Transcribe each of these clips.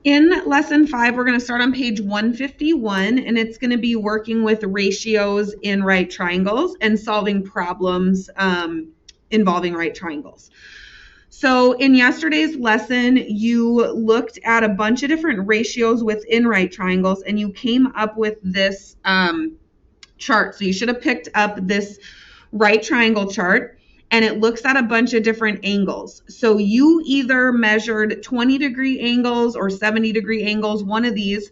In lesson 5, we're going to start on page 151, and it's going to be working with ratios in right triangles and solving problems involving right triangles. So in yesterday's lesson, you looked at a bunch of different ratios within right triangles, and you came up with this chart. So you should have picked up this right triangle chart, and it looks at a bunch of different angles. So you either measured 20-degree angles or 70-degree angles, one of these,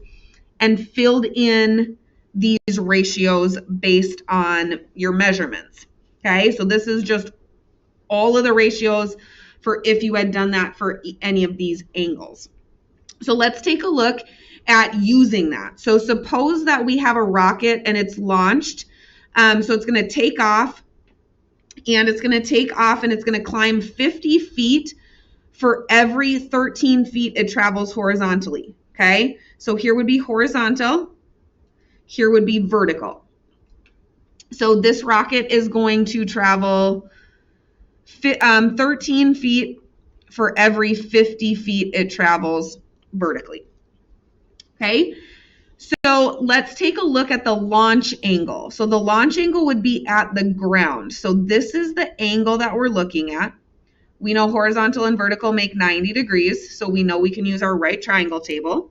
and filled in these ratios based on your measurements. Okay, so this is just all of the ratios for if you had done that for any of these angles. So let's take a look at using that. So suppose that we have a rocket and it's launched. So it's going to take off, and it's going to take off and it's going to climb 50 feet for every 13 feet it travels horizontally. Okay, so here would be horizontal, here would be vertical. So this rocket is going to travel 13 feet for every 50 feet it travels vertically. Okay, so let's take a look at the launch angle. So the launch angle would be at the ground. So this is the angle that we're looking at. We know horizontal and vertical make 90 degrees, so we know we can use our right triangle table.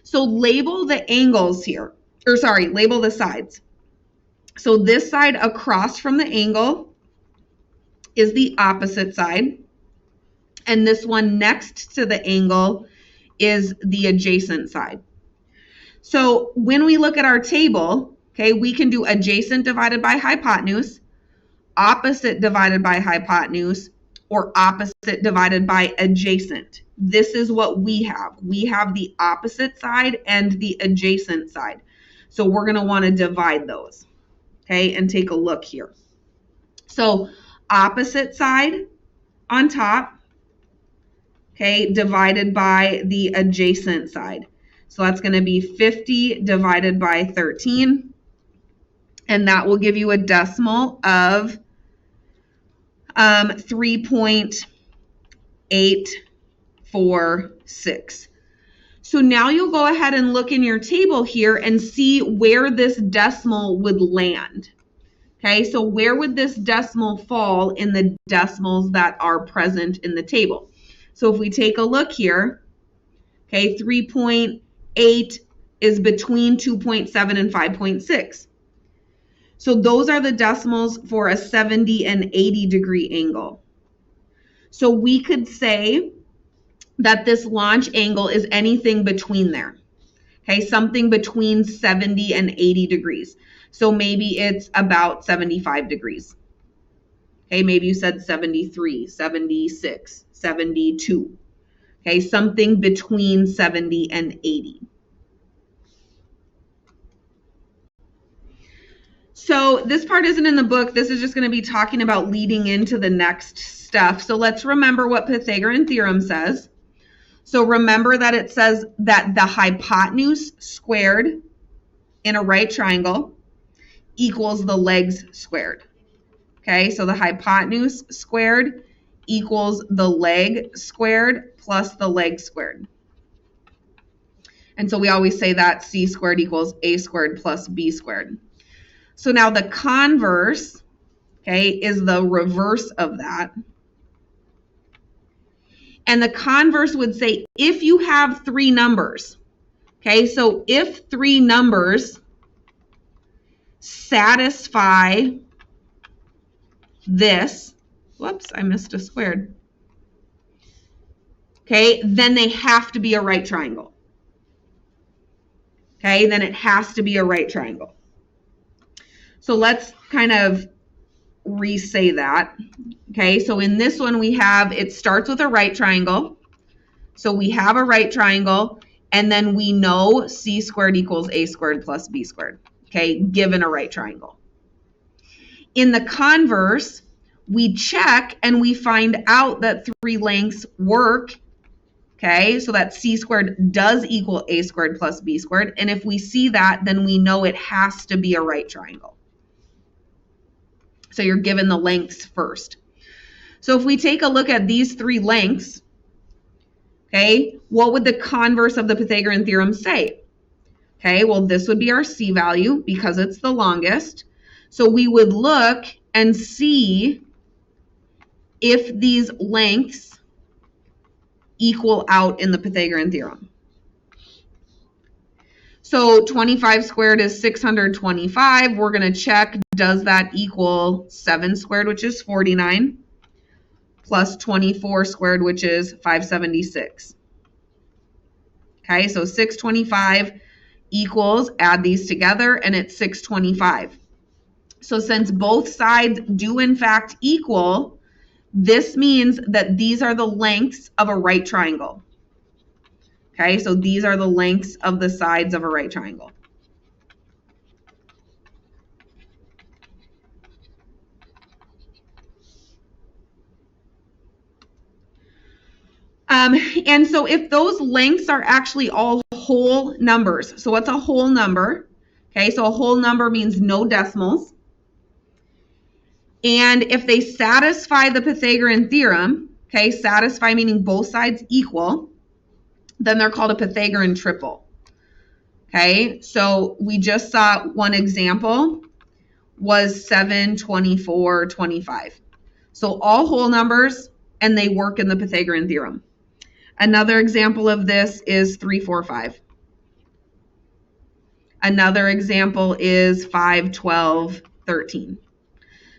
So label the angles here, or sorry, label the sides. So this side across from the angle is the opposite side, and this one next to the angle is the adjacent side. So when we look at our table, okay, we can do adjacent divided by hypotenuse, opposite divided by hypotenuse, or opposite divided by adjacent. This is what we have. We have the opposite side and the adjacent side. So we're going to want to divide those, okay, and take a look here. So opposite side on top, okay, divided by the adjacent side. So that's going to be 50 divided by 13, and that will give you a decimal of 3.846. So now you'll go ahead and look in your table here and see where this decimal would land. Okay, so where would this decimal fall in the decimals that are present in the table? So if we take a look here, okay, 3.8 is between 2.7 and 5.6. So those are the decimals for a 70 and 80 degree angle. So we could say that this launch angle is anything between there. Okay, something between 70 and 80 degrees. So maybe it's about 75 degrees. Okay, maybe you said 73, 76, 72. Okay, something between 70 and 80. So this part isn't in the book. This is just going to be talking about leading into the next stuff. So let's remember what Pythagorean theorem says. So remember that it says that the hypotenuse squared in a right triangle equals the legs squared. Okay, so the hypotenuse squared equals the leg squared plus the leg squared. And so we always say that c squared equals a squared plus b squared. So now the converse, okay, is the reverse of that. And the converse would say if you have three numbers, okay, so if three numbers satisfy this, whoops, I missed a squared, okay, then they have to be a right triangle. Okay, then it has to be a right triangle. So let's kind of re-say that. Okay, so in this one we have, it starts with a right triangle. So we have a right triangle, and then we know c squared equals a squared plus b squared. Okay, given a right triangle. In the converse, we check and we find out that three lengths work. Okay, so that c squared does equal a squared plus b squared. And if we see that, then we know it has to be a right triangle. So you're given the lengths first. So if we take a look at these three lengths, Okay, what would the converse of the Pythagorean theorem say? Okay, well, this would be our C value because it's the longest. So we would look and see if these lengths equal out in the Pythagorean theorem. So 25 squared is 625. We're going to check, does that equal 7 squared, which is 49, plus 24 squared, which is 576. Okay, so 625 equals, add these together, and it's 625. So since both sides do in fact equal, this means that these are the lengths of a right triangle. Okay, so these are the lengths of the sides of a right triangle. And so if those lengths are actually all whole numbers, so what's a whole number? Okay, so a whole number means no decimals. And if they satisfy the Pythagorean theorem, okay, satisfy meaning both sides equal, then they're called a Pythagorean triple. Okay, so we just saw one example was 7, 24, 25. So all whole numbers, and they work in the Pythagorean theorem. Another example of this is 3, 4, 5. Another example is 5, 12, 13.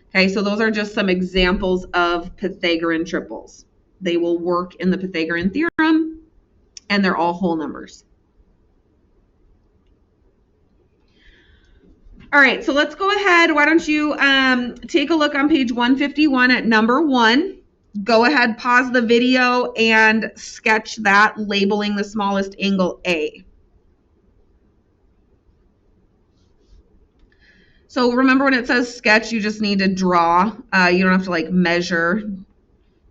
Okay, so those are just some examples of Pythagorean triples. They will work in the Pythagorean theorem, and they're all whole numbers. All right, so let's go ahead. Why don't you take a look on page 151 at number 1. Go ahead, pause the video, and sketch that, labeling the smallest angle A. So remember when it says sketch, you just need to draw. You don't have to like measure.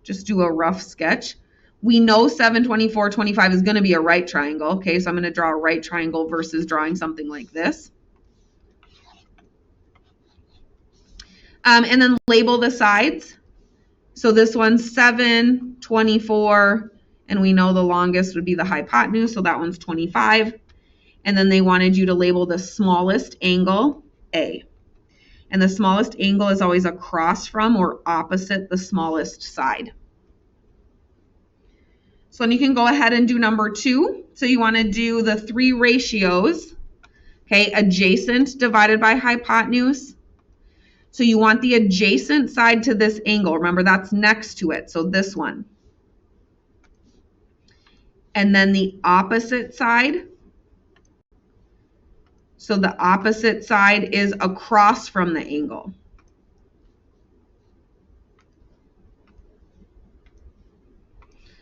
Just do a rough sketch. We know 7, 24, 25 is going to be a right triangle. Okay, so I'm going to draw a right triangle versus drawing something like this. And then label the sides. So this one's 7, 24, and we know the longest would be the hypotenuse, so that one's 25. And then they wanted you to label the smallest angle A. And the smallest angle is always across from or opposite the smallest side. So then you can go ahead and do number 2. So you want to do the 3 ratios. Okay, adjacent divided by hypotenuse. So you want the adjacent side to this angle. Remember, that's next to it. So this one. And then the opposite side. So the opposite side is across from the angle.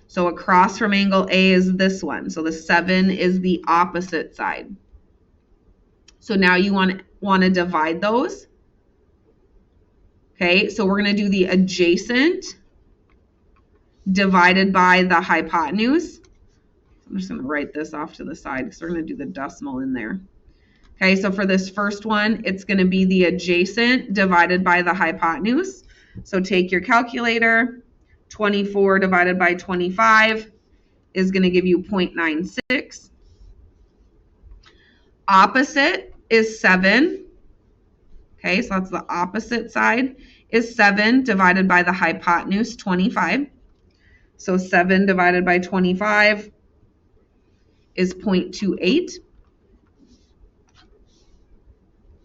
So across from angle A is this one. So the 7 is the opposite side. So now you want to divide those. Okay, so we're going to do the adjacent divided by the hypotenuse. I'm just going to write this off to the side because we're going to do the decimal in there. Okay, so for this first one, it's going to be the adjacent divided by the hypotenuse. So take your calculator. 24 divided by 25 is going to give you 0.96. Opposite is 7. Okay, so that's the opposite side is 7 divided by the hypotenuse, 25. So 7 divided by 25 is 0.28.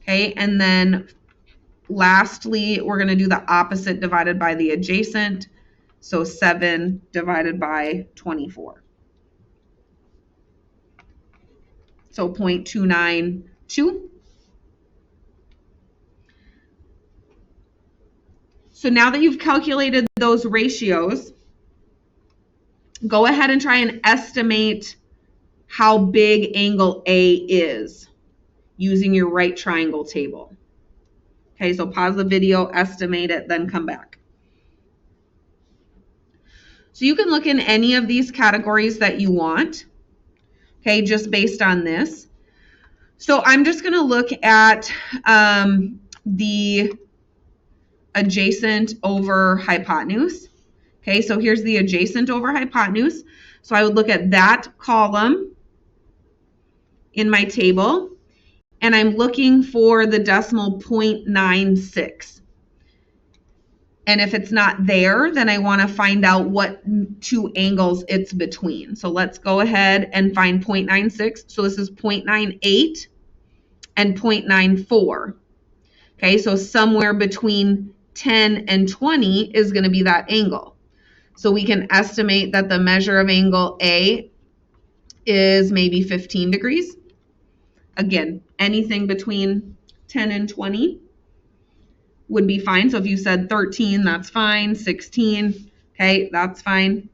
Okay, and then lastly, we're going to do the opposite divided by the adjacent. So 7 divided by 24. So 0.292. So now that you've calculated those ratios, go ahead and try and estimate how big angle A is using your right triangle table. Okay, so pause the video, estimate it, then come back. So you can look in any of these categories that you want, okay, just based on this. So I'm just going to look at the adjacent over hypotenuse. Okay, so here's the adjacent over hypotenuse. So I would look at that column in my table, and I'm looking for the decimal 0.96. And if it's not there, then I want to find out what two angles it's between. So let's go ahead and find 0.96. So this is 0.98 and 0.94. Okay, so somewhere between 10 and 20 is going to be that angle. So we can estimate that the measure of angle A is maybe 15 degrees. Again, anything between 10 and 20 would be fine. So if you said 13, that's fine. 16, okay, that's fine.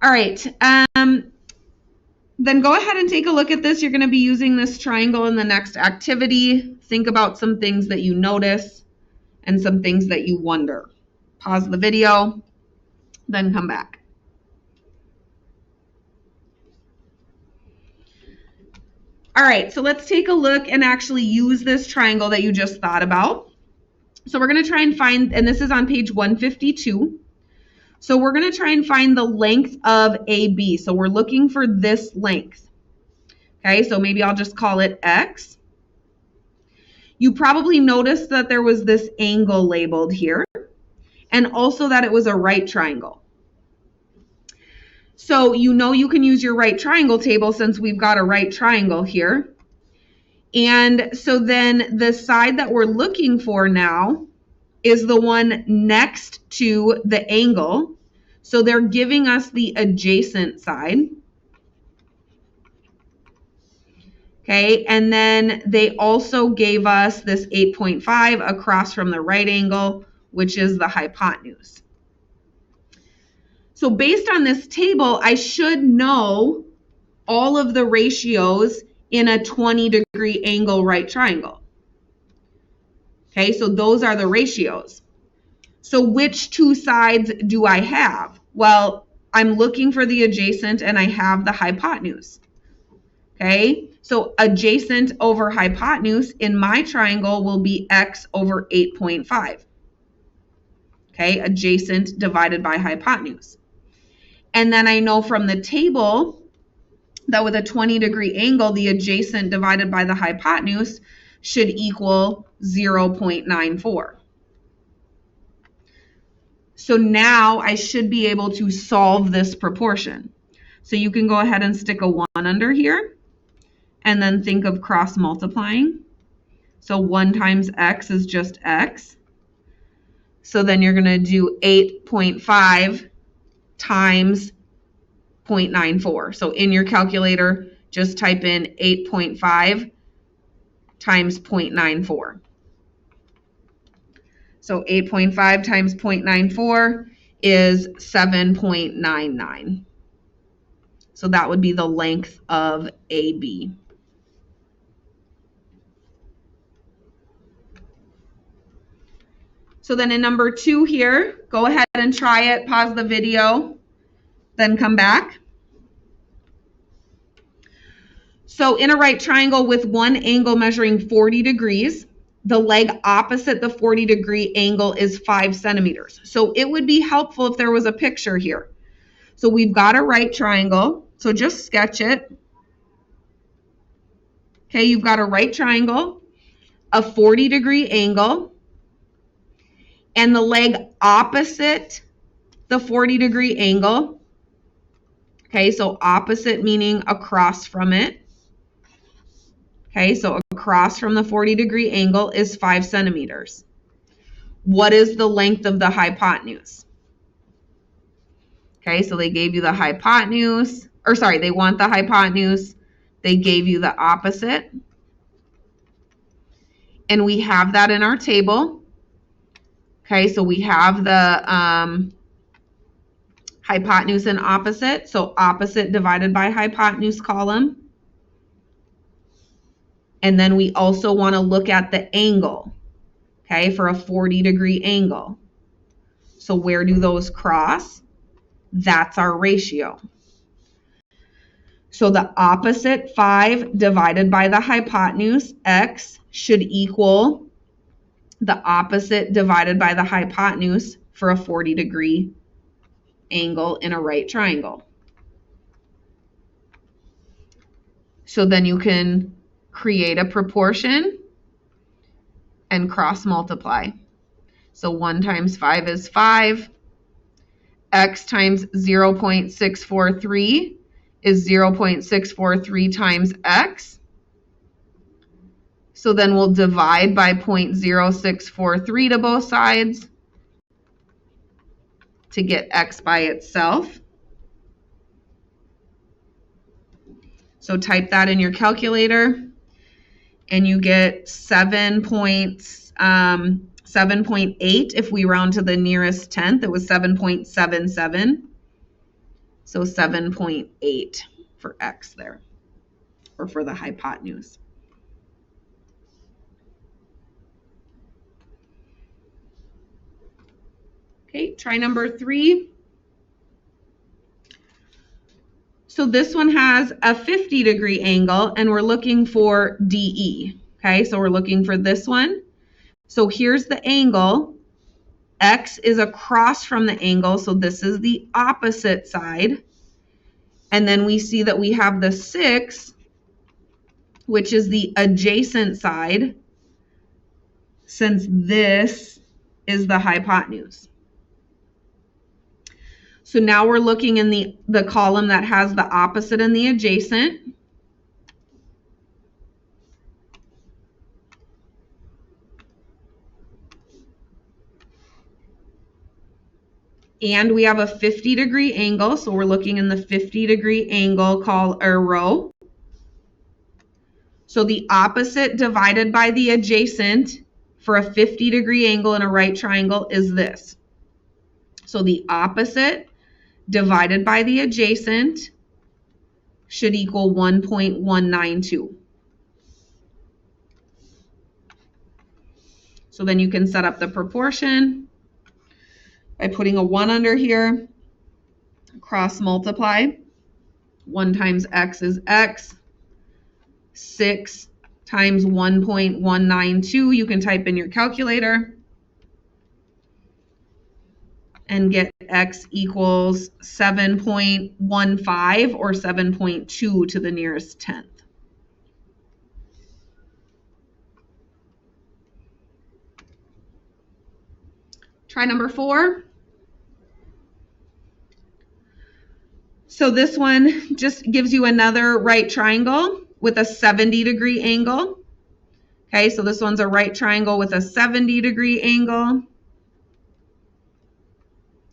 All right, then go ahead and take a look at this. You're going to be using this triangle in the next activity. Think about some things that you notice and some things that you wonder. Pause the video, then come back. All right, so let's take a look and actually use this triangle that you just thought about. So we're going to try and find, and this is on page 152. So we're going to try and find the length of AB. So we're looking for this length. Okay, so maybe I'll just call it X. You probably noticed that there was this angle labeled here, and also that it was a right triangle. So you know you can use your right triangle table since we've got a right triangle here. And so then the side that we're looking for now is the one next to the angle. So they're giving us the adjacent side. Okay, and then they also gave us this 8.5 across from the right angle, which is the hypotenuse. So based on this table, I should know all of the ratios in a 20-degree angle right triangle. Okay, so those are the ratios. So which two sides do I have? Well, I'm looking for the adjacent and I have the hypotenuse. Okay, so adjacent over hypotenuse in my triangle will be X over 8.5. Okay, adjacent divided by hypotenuse. And then I know from the table that with a 20-degree angle, the adjacent divided by the hypotenuse should equal 0.94. So now I should be able to solve this proportion. So you can go ahead and stick a 1 under here and then think of cross multiplying. So 1 times X is just X. So then you're going to do 8.5 times 0.94. So in your calculator, just type in 8.5 times 0.94. So 8.5 times 0.94 is 7.99. So that would be the length of AB. So then in number 2 here, go ahead and try it, pause the video, then come back. So in a right triangle with one angle measuring 40 degrees, the leg opposite the 40-degree angle is 5 centimeters. So it would be helpful if there was a picture here. So we've got a right triangle. So just sketch it. Okay, you've got a right triangle, a 40-degree angle, and the leg opposite the 40-degree angle. Okay, so opposite meaning across from it. Okay, so across from the 40-degree angle is 5 centimeters. What is the length of the hypotenuse? Okay, so they gave you the hypotenuse, or sorry, they want the hypotenuse. They gave you the opposite. And we have that in our table. Okay, so we have the hypotenuse and opposite. So opposite divided by hypotenuse column. And then we also want to look at the angle, okay, for a 40-degree angle. So where do those cross? That's our ratio. So the opposite 5 divided by the hypotenuse, X, should equal the opposite divided by the hypotenuse, for a 40-degree angle in a right triangle. So then you can create a proportion and cross multiply. So 1 times 5 is 5. X times 0.643 is 0.643 times x. So then we'll divide by 0.0643 to both sides to get x by itself. So type that in your calculator and you get 7.8. If we round to the nearest tenth, it was 7.77. So 7.8 for x there, or for the hypotenuse. Okay, try number 3. So this one has a 50-degree angle, and we're looking for DE. Okay, so we're looking for this one. So here's the angle. X is across from the angle, so this is the opposite side. And then we see that we have the 6, which is the adjacent side, since this is the hypotenuse. So now we're looking in the column that has the opposite and the adjacent. And we have a 50-degree angle, so we're looking in the 50-degree angle row. So the opposite divided by the adjacent for a 50-degree angle in a right triangle is this. So the opposite divided by the adjacent should equal 1.192. So then you can set up the proportion by putting a 1 under here, cross multiply. 1 times x is x. 6 times 1.192, you can type in your calculator and get x equals 7.15 or 7.2 to the nearest tenth. Try number 4. So this one just gives you another right triangle with a 70-degree angle. Okay, so this one's a right triangle with a 70-degree angle.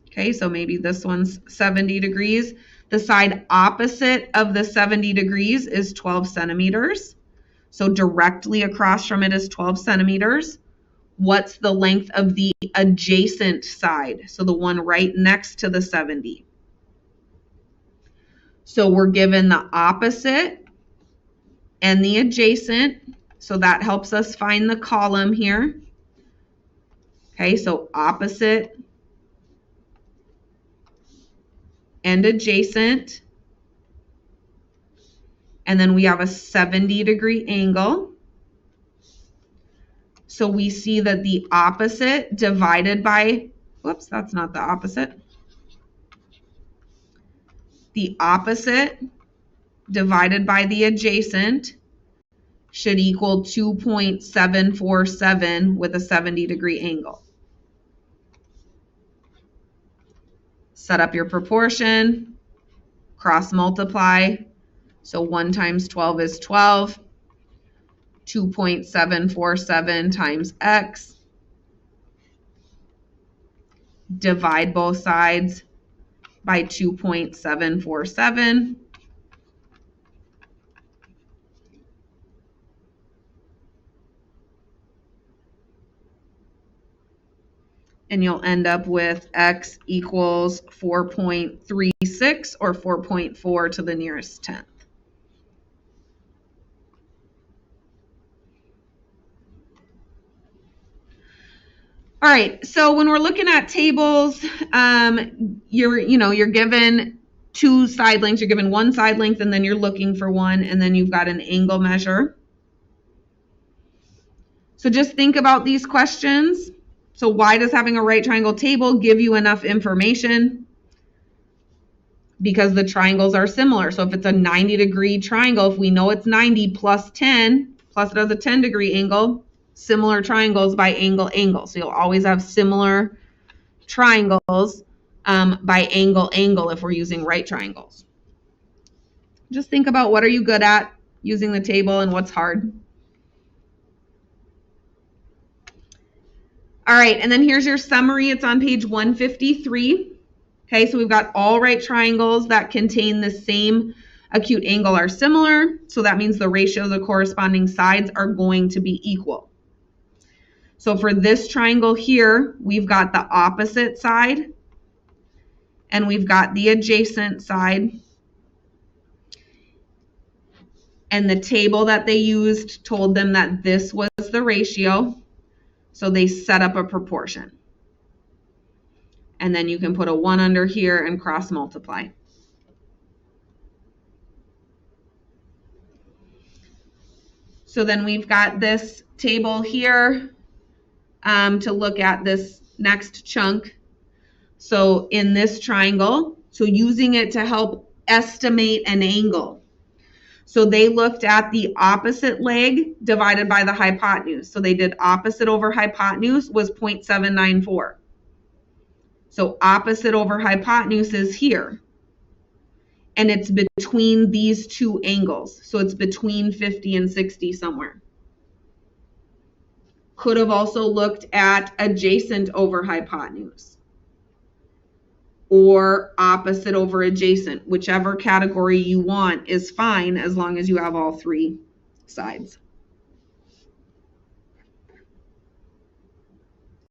Okay, so maybe this one's 70 degrees. The side opposite of the 70 degrees is 12 centimeters. So directly across from it is 12 centimeters. What's the length of the adjacent side? So the one right next to the 70. So we're given the opposite and the adjacent. So that helps us find the column here. Okay, so opposite and adjacent. And then we have a 70-degree angle. So we see that the opposite divided by, whoops, that's not the opposite. The opposite divided by the adjacent should equal 2.747 with a 70-degree angle. Set up your proportion, cross multiply. So 1 times 12 is 12. 2.747 times x. Divide both sides by 2.747. And you'll end up with x equals 4.36 or 4.4 to the nearest tenth. All right, so when we're looking at tables, you're given 2 side lengths. You're given 1 side length, and then you're looking for 1, and then you've got an angle measure. So just think about these questions. So why does having a right triangle table give you enough information? Because the triangles are similar. So if it's a 90-degree triangle, if we know it's 90 plus 10, plus it has a 10-degree angle, similar triangles by angle. So you'll always have similar triangles by angle if we're using right triangles. Just think about what are you good at using the table and what's hard. All right, and then here's your summary. It's on page 153. Okay, so we've got all right triangles that contain the same acute angle are similar. So that means the ratio of the corresponding sides are going to be equal. So for this triangle here, we've got the opposite side and we've got the adjacent side. And the table that they used told them that this was the ratio. So they set up a proportion. And then you can put a 1 under here and cross multiply. So then we've got this table here to look at this next chunk. So in this triangle, so using it to help estimate an angle. So they looked at the opposite leg divided by the hypotenuse. So they did opposite over hypotenuse was 0.794. So opposite over hypotenuse is here. And it's between these two angles. So it's between 50 and 60 somewhere. Could have also looked at adjacent over hypotenuse or opposite over adjacent. Whichever category you want is fine as long as you have all three sides.